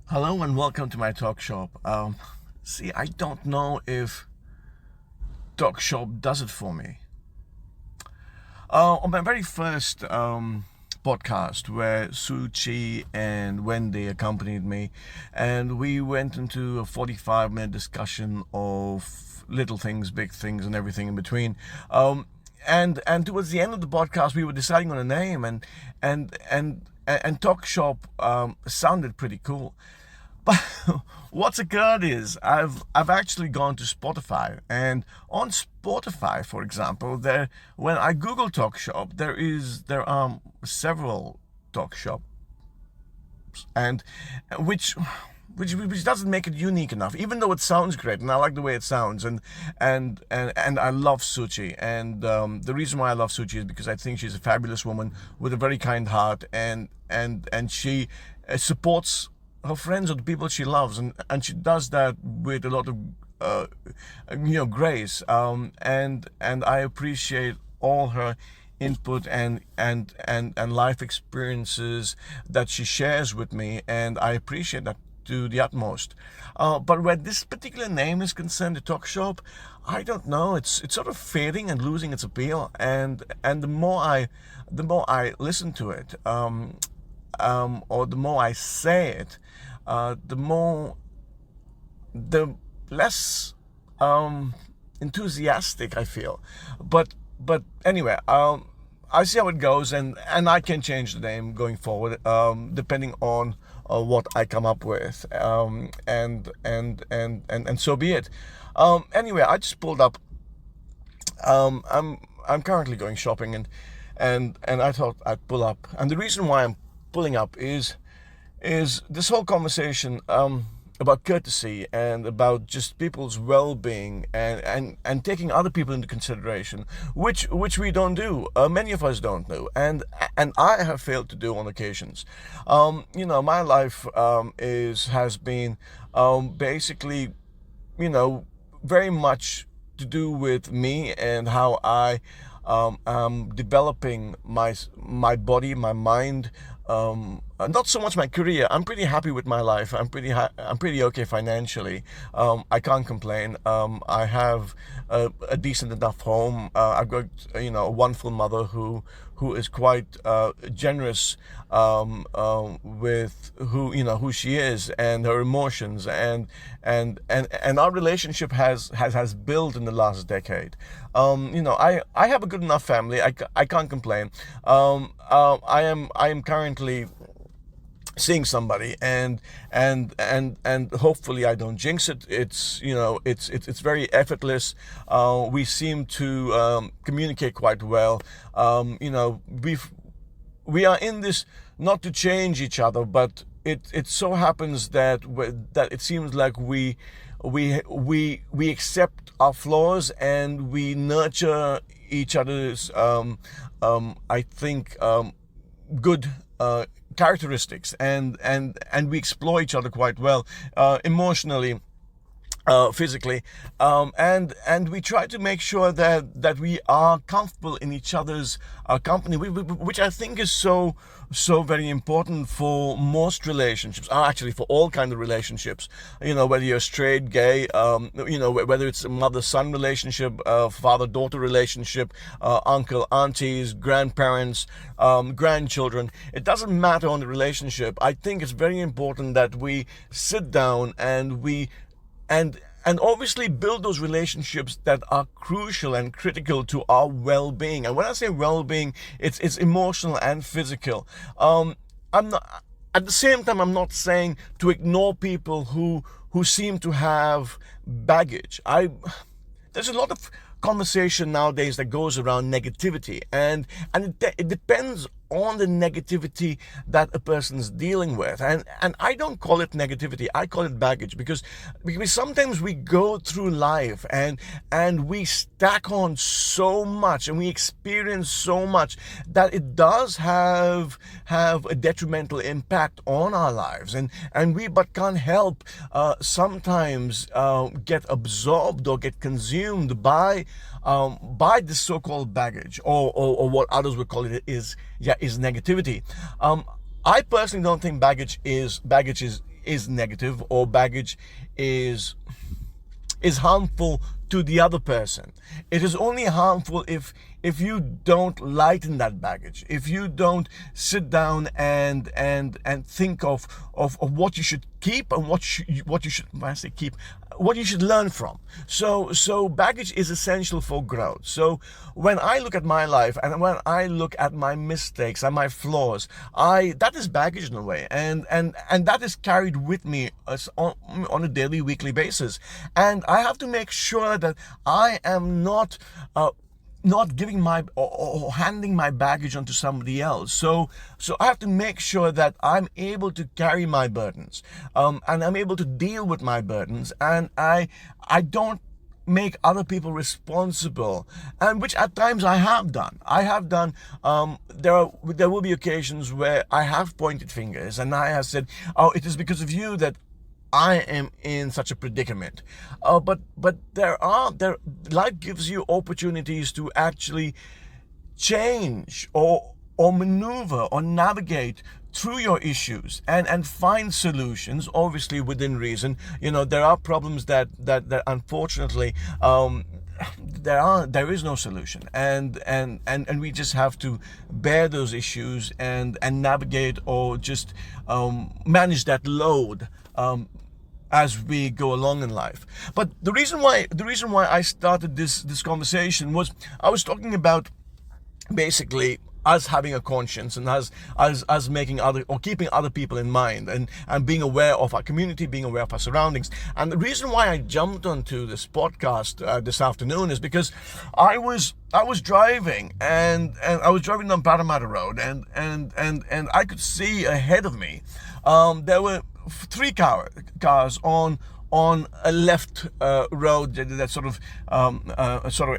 Hello and welcome to my talk shop. I don't know if talk shop does it for me. On my very first podcast, where Suchi and Wendy accompanied me, and we went into a 45-minute discussion of little things, big things, and everything in between. And towards the end of the podcast, we were deciding on a name, and talk shop sounded pretty cool. But what's occurred is I've actually gone to Spotify, and on Spotify, for example, when I Google talk shop, there are several talk shops, and which doesn't make it unique enough, even though it sounds great, and I like the way it sounds, and I love Suchi, and the reason why I love Suchi is because I think she's a fabulous woman with a very kind heart, and she supports her friends or the people she loves, and she does that with a lot of grace, and I appreciate all her input and life experiences that she shares with me, and I appreciate that to the utmost. But where this particular name is concerned, the talk shop, I don't know. It's sort of fading and losing its appeal, and the more I listen to it, or the more I say it, the less enthusiastic I feel. But anyway, I see how it goes, and I can change the name going forward, depending on what I come up with, and so be it. Anyway, I just pulled up. I'm currently going shopping, and I thought I'd pull up, and the reason why I'm pulling up is this whole conversation about courtesy and about just people's well-being, and taking other people into consideration, which we don't do. Many of us don't do, and I have failed to do on occasions. My life has been basically, very much to do with me and how I am developing my body, my mind. Not so much my career. I'm pretty happy with my life. I'm pretty okay financially. I can't complain. I have a decent enough home. I've got a wonderful mother who is quite generous with who she is and her emotions, and our relationship has built in the last decade. I have a good enough family. I can't complain. I am currently seeing somebody, and hopefully I don't jinx it. It's very effortless. We seem to communicate quite well. We are in this not to change each other, but it so happens that it seems like we accept our flaws, and we nurture each other's I think good characteristics, and we explore each other quite well, emotionally, physically, and we try to make sure that we are comfortable in each other's company, which I think is so very important for most relationships, actually for all kinds of relationships, whether you're straight, gay, whether it's a mother-son relationship, father-daughter relationship, uncle, aunties, grandparents, grandchildren. It doesn't matter on the relationship. I think it's very important that we sit down and obviously build those relationships that are crucial and critical to our well-being. And when I say well-being, it's emotional and physical. I'm not, at the same time, I'm not saying to ignore people who seem to have baggage. There's a lot of conversation nowadays that goes around negativity, and it depends on the negativity that a person's dealing with, and I don't call it negativity, I call it baggage, because sometimes we go through life and we stack on so much, and we experience so much that it does have a detrimental impact on our lives, and we but can't help sometimes get absorbed or get consumed by this so-called baggage, or what others would call it is negativity. I personally don't think baggage is is negative or baggage is harmful to the other person. It is only harmful if you don't lighten that baggage, if you don't sit down and think of what you should keep and what you should, when I say keep, what you should learn from. So baggage is essential for growth. So when I look at my life and when I look at my mistakes and my flaws, that is baggage in a way, and that is carried with me on a daily, weekly basis, and I have to make sure that I am not giving my or handing my baggage onto somebody else. So I have to make sure that I'm able to carry my burdens, and I'm able to deal with my burdens, and I don't make other people responsible, and which at times I have done. There will be occasions where I have pointed fingers and I have said, "Oh, it is because of you that I am in such a predicament." But life gives you opportunities to actually change or maneuver or navigate through your issues and find solutions, obviously within reason. There are problems that unfortunately there is no solution, and we just have to bear those issues and navigate or just manage that load as we go along in life. But the reason why I started this conversation was I was talking about basically us having a conscience and us making keeping other people in mind and being aware of our community, being aware of our surroundings. And the reason why I jumped onto this podcast this afternoon is because I was driving and I was driving down Parramatta Road and I could see ahead of me there were 3 cars on a left road that sort of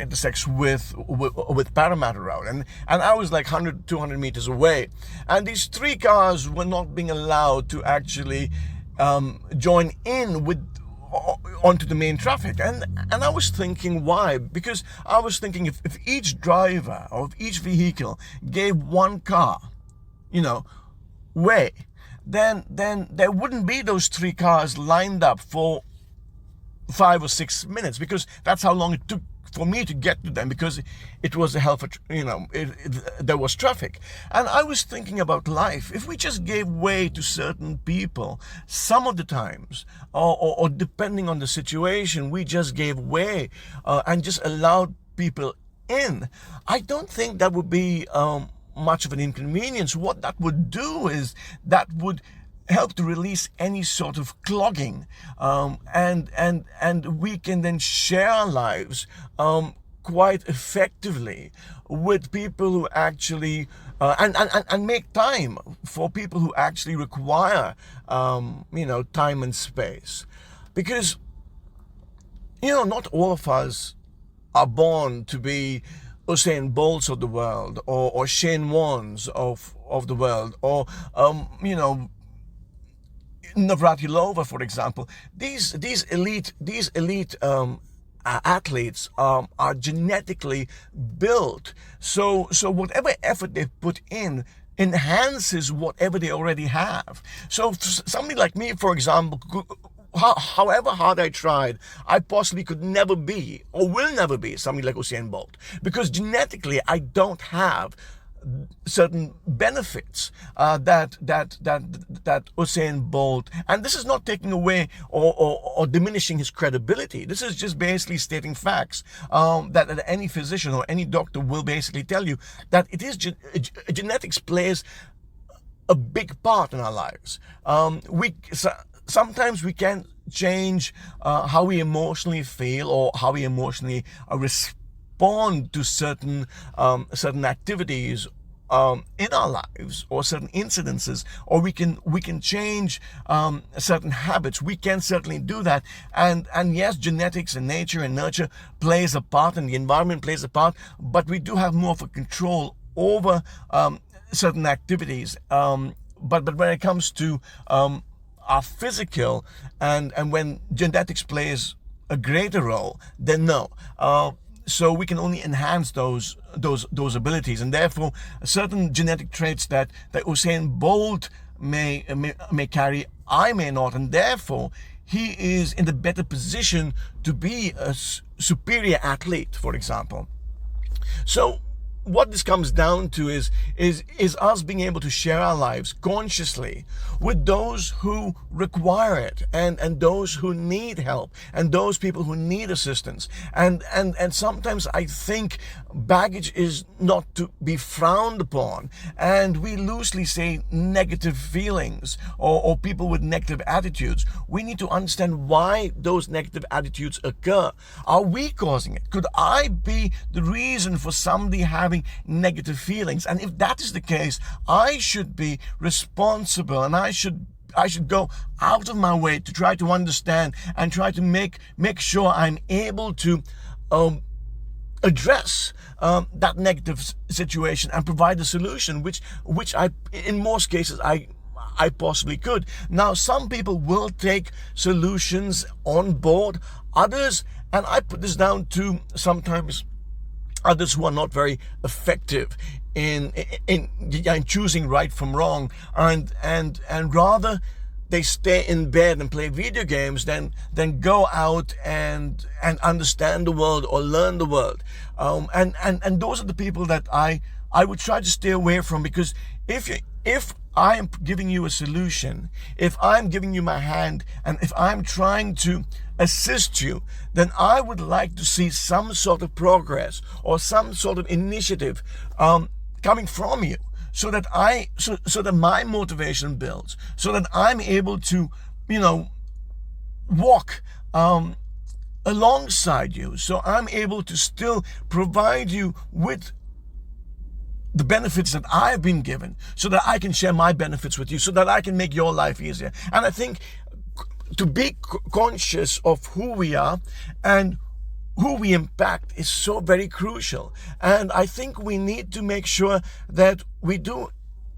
intersects with Parramatta Road, and I was like 200 meters away, and these 3 cars were not being allowed to actually join in onto the main traffic, and I was thinking why, because I was thinking if each driver or if each vehicle gave 1 car way, then there wouldn't be those 3 cars lined up for 5 or 6 minutes, because that's how long it took for me to get to them, because it was a hell of there was traffic. And I was thinking about life. If we just gave way to certain people, some of the times, or depending on the situation, we just gave way and just allowed people in, I don't think that would be much of an inconvenience. What that would do is that would help to release any sort of clogging, and we can then share our lives quite effectively with people who actually and make time for people who actually require time and space, because not all of us are born to be Usain Bolts of the world, or Shane Warnes of the world, or Navratilova, for example. These elite athletes are genetically built, so whatever effort they put in enhances whatever they already have. So somebody like me, for example, however hard I tried, I possibly could never be, or will never be, somebody like Usain Bolt, because genetically I don't have certain benefits that Usain Bolt, and this is not taking away or diminishing his credibility. This is just basically stating facts that any physician or any doctor will basically tell you, that it is genetics plays a big part in our lives. Sometimes we can change how we emotionally feel or how we emotionally respond to certain activities in our lives, or certain incidences, or we can change certain habits. We can certainly do that, and yes, genetics and nature and nurture plays a part, and the environment plays a part, but we do have more of a control over certain activities. But when it comes to are physical, and when genetics plays a greater role, then no. So we can only enhance those abilities, and therefore certain genetic traits that Usain Bolt may carry, I may not, and therefore he is in the better position to be a superior athlete, for example. So what this comes down to is us being able to share our lives consciously with those who require it, and those who need help, and those people who need assistance. And sometimes I think baggage is not to be frowned upon, and we loosely say negative feelings or people with negative attitudes. We need to understand why those negative attitudes occur. Are we causing it? Could I be the reason for somebody having negative feelings? And if that is the case, I should be responsible, and I should go out of my way to try to understand and try to make sure I'm able to address that negative situation and provide a solution, which I, in most cases, I possibly could. Now, some people will take solutions on board. Others, and I put this down to sometimes others who are not very effective in choosing right from wrong, and rather they stay in bed and play video games than go out and understand the world or learn the world. And those are the people that I would try to stay away from, because if I am giving you a solution, if I'm giving you my hand, and if I'm trying to assist you, then I would like to see some sort of progress or some sort of initiative coming from you, so that so that my motivation builds, so that I'm able to, walk alongside you, so I'm able to still provide you with the benefits that I've been given, so that I can share my benefits with you, so that I can make your life easier. And I think to be conscious of who we are and who we impact is so very crucial. And I think we need to make sure that we do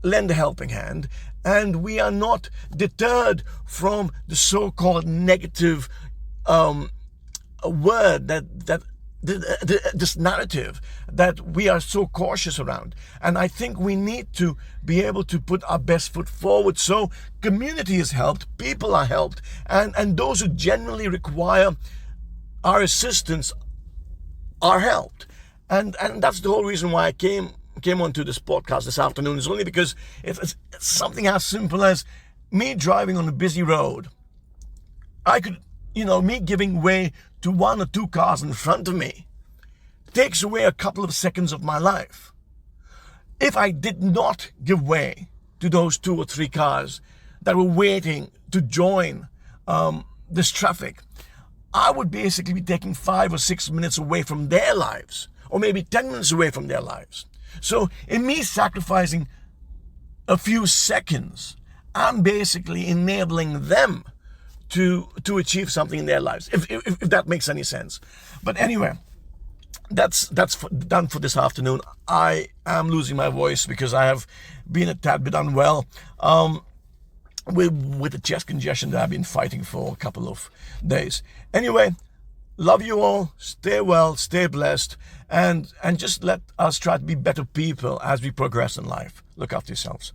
lend a helping hand, and we are not deterred from the so-called negative word that this narrative that we are so cautious around. And I think we need to be able to put our best foot forward, so community is helped, people are helped, and those who genuinely require our assistance are helped. And that's the whole reason why I came onto this podcast this afternoon, is only because it's something as simple as me driving on a busy road. I could, me giving way to one or two cars in front of me takes away a couple of seconds of my life. If I did not give way to those two or three cars that were waiting to join this traffic, I would basically be taking 5 or 6 minutes away from their lives, or maybe 10 minutes away from their lives. So in me sacrificing a few seconds, I'm basically enabling them to achieve something in their lives, if that makes any sense. But anyway, that's done for this afternoon. I am losing my voice because I have been a tad bit unwell with the chest congestion that I've been fighting for a couple of days. Anyway, love you all. Stay well, stay blessed, and just let us try to be better people as we progress in life. Look after yourselves.